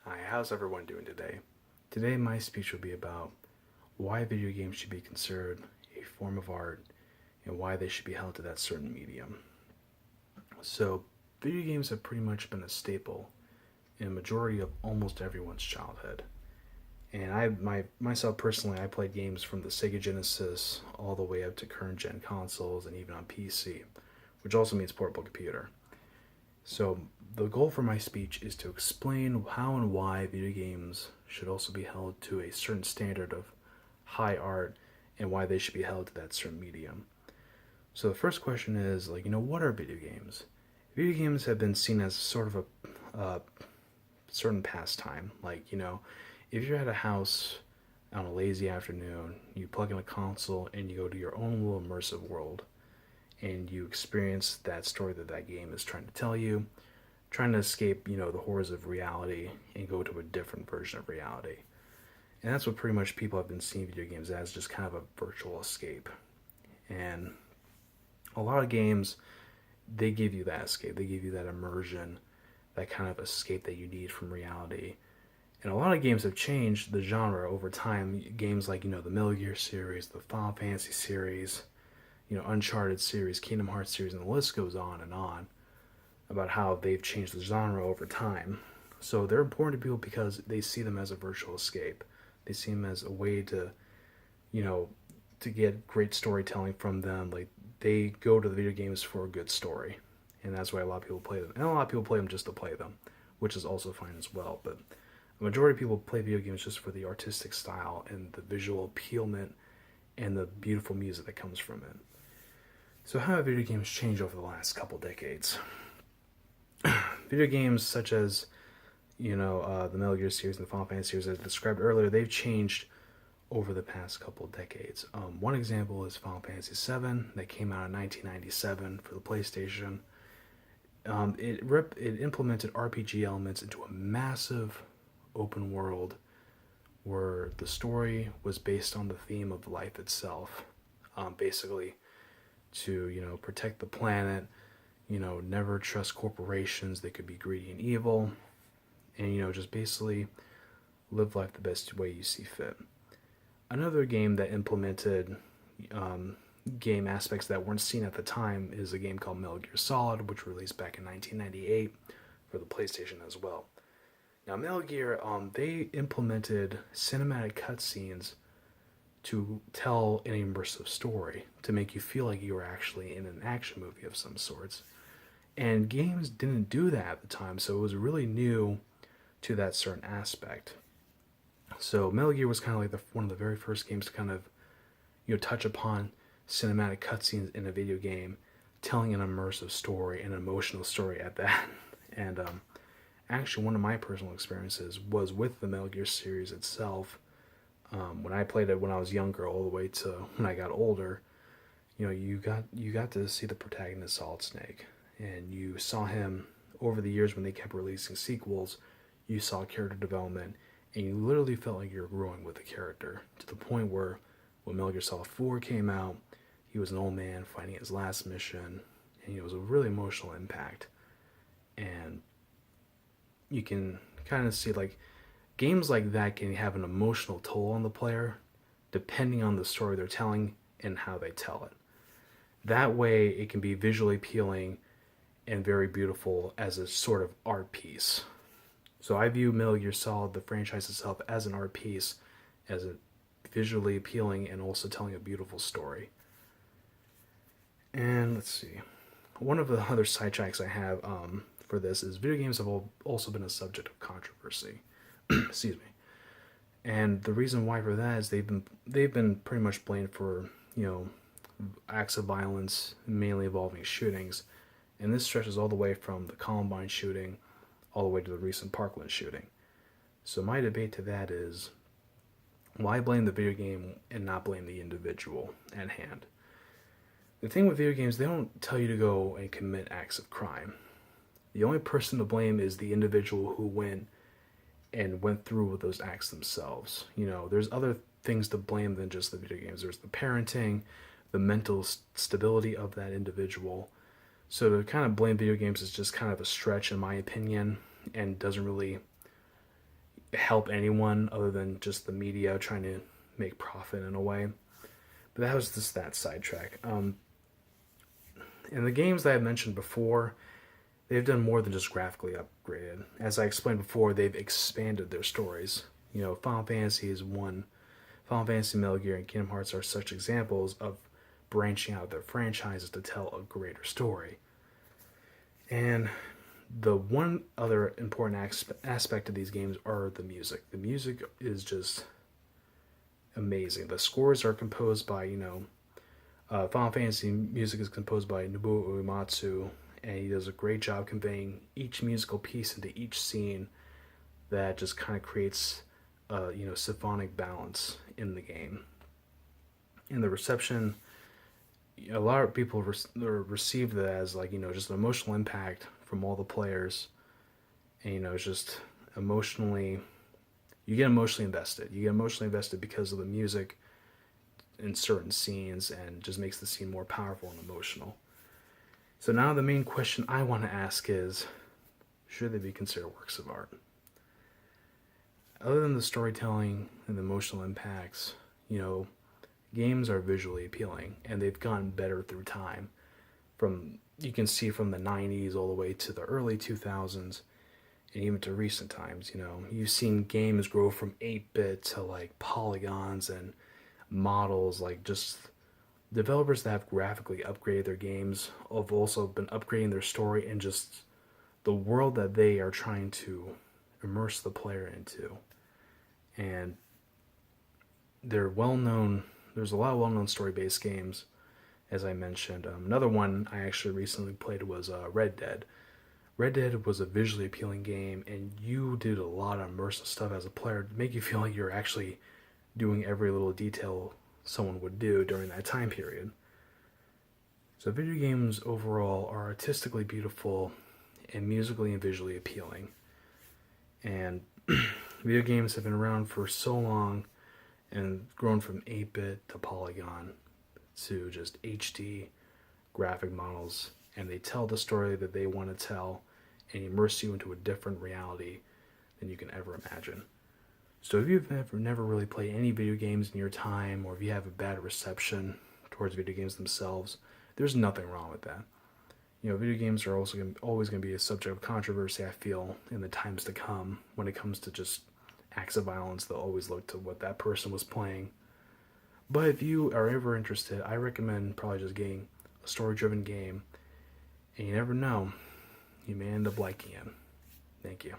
Hi, how's everyone doing today? Today, my speech will be about why video games should be considered a form of art and why they should be held to that certain medium. So, video games have pretty much been a staple in a majority of almost everyone's childhood. And myself personally, I played games from the Sega Genesis all the way up to current gen consoles and even on PC, which also means portable computer. So, the goal for my speech is to explain how and why video games should also be held to a certain standard of high art and why they should be held to that certain medium. So, the first question is what are video games? Video games have been seen as sort of a certain pastime. If you're at a house on a lazy afternoon, you plug in a console and you go to your own little immersive world and you experience that story that game is trying to tell you, trying to escape, the horrors of reality and go to a different version of reality. And that's what pretty much people have been seeing video games as, just kind of a virtual escape. And a lot of games, they give you that escape. They give you that immersion, that kind of escape that you need from reality. And a lot of games have changed the genre over time. Games like, the Metal Gear series, the Final Fantasy series, Uncharted series, Kingdom Hearts series, and the list goes on about how they've changed the genre over time. So they're important to people because they see them as a virtual escape. They see them as a way to, to get great storytelling from them. Like, they go to the video games for a good story. And that's why a lot of people play them. And a lot of people play them just to play them, which is also fine as well. But the majority of people play video games just for the artistic style and the visual appealment and the beautiful music that comes from it. So how have video games changed over the last couple decades? Video games such as, the Metal Gear series and the Final Fantasy series, as I described earlier, they've changed over the past couple decades. One example is Final Fantasy VII that came out in 1997 for the PlayStation. It implemented RPG elements into a massive open world where the story was based on the theme of life itself. Basically, to protect the planet, never trust corporations. They could be greedy and evil, and just basically live life the best way you see fit. Another game that implemented game aspects that weren't seen at the time is a game called Metal Gear Solid, which released back in 1998 for the PlayStation as well. Now, Metal Gear, they implemented cinematic cutscenes to tell an immersive story, to make you feel like you were actually in an action movie of some sorts. And games didn't do that at the time, so it was really new to that certain aspect. So Metal Gear was kind of like one of the very first games to kind of, touch upon cinematic cutscenes in a video game, telling an immersive story, an emotional story at that. And actually, one of my personal experiences was with the Metal Gear series itself. When I played it when I was younger, all the way to when I got older, you got to see the protagonist Solid Snake, and you saw him over the years when they kept releasing sequels. You saw character development, and you literally felt like you were growing with the character to the point where when Metal Gear Solid 4 came out, he was an old man fighting his last mission, and it was a really emotional impact. And you can kind of see games like that can have an emotional toll on the player depending on the story they're telling and how they tell it. That way, it can be visually appealing and very beautiful as a sort of art piece. So I view Metal Gear Solid, the franchise itself, as an art piece, as a visually appealing and also telling a beautiful story. And let's see. One of the other sidetracks I have for this is video games have also been a subject of controversy. Excuse me. And the reason why for that is they've been pretty much blamed for acts of violence, mainly involving shootings, and this stretches all the way from the Columbine shooting all the way to the recent Parkland shooting. So my debate to that is, why blame the video game and not blame the individual at hand? The thing with video games, they don't tell you to go and commit acts of crime. The only person to blame is the individual who went through with those acts themselves. There's other things to blame than just the video games. There's the parenting, the mental stability of that individual. So to kind of blame video games is just kind of a stretch in my opinion, and doesn't really help anyone other than just the media trying to make profit in a way. But that was just that sidetrack. In the games that I mentioned before, they've done more than just graphically upgraded. As I explained before, they've expanded their stories. You know, Final Fantasy is one. Final Fantasy, Metal Gear, and Kingdom Hearts are such examples of branching out their franchises to tell a greater story. And the one other important aspect of these games are the music. The music is just amazing. The scores are composed by, Final Fantasy music is composed by Nobuo Uematsu, and he does a great job conveying each musical piece into each scene that just kind of creates a, symphonic balance in the game. And the reception, a lot of people received it as like, just an emotional impact from all the players. And, it's just emotionally, you get emotionally invested. You get emotionally invested because of the music in certain scenes, and just makes the scene more powerful and emotional. So now the main question I want to ask is, should they be considered works of art? Other than the storytelling and the emotional impacts, games are visually appealing, and they've gotten better through time. You can see from the 90s all the way to the early 2000s, and even to recent times. You've seen games grow from 8-bit to like polygons and models. Like, just developers that have graphically upgraded their games have also been upgrading their story and just the world that they are trying to immerse the player into. And they're well known. There's a lot of well known story based games, as I mentioned. Another one I actually recently played was Red Dead. Red Dead was a visually appealing game, and you did a lot of immersive stuff as a player to make you feel like you're actually doing every little detail someone would do during that time period. So video games overall are artistically beautiful and musically and visually appealing. And video games have been around for so long and grown from 8-bit to polygon to just HD graphic models, and they tell the story that they want to tell and immerse you into a different reality than you can ever imagine. So if you've never really played any video games in your time, or if you have a bad reception towards video games themselves, there's nothing wrong with that. Video games are also always going to be a subject of controversy, I feel, in the times to come. When it comes to just acts of violence, they'll always look to what that person was playing. But if you are ever interested, I recommend probably just getting a story-driven game, and you never know, you may end up liking it. Thank you.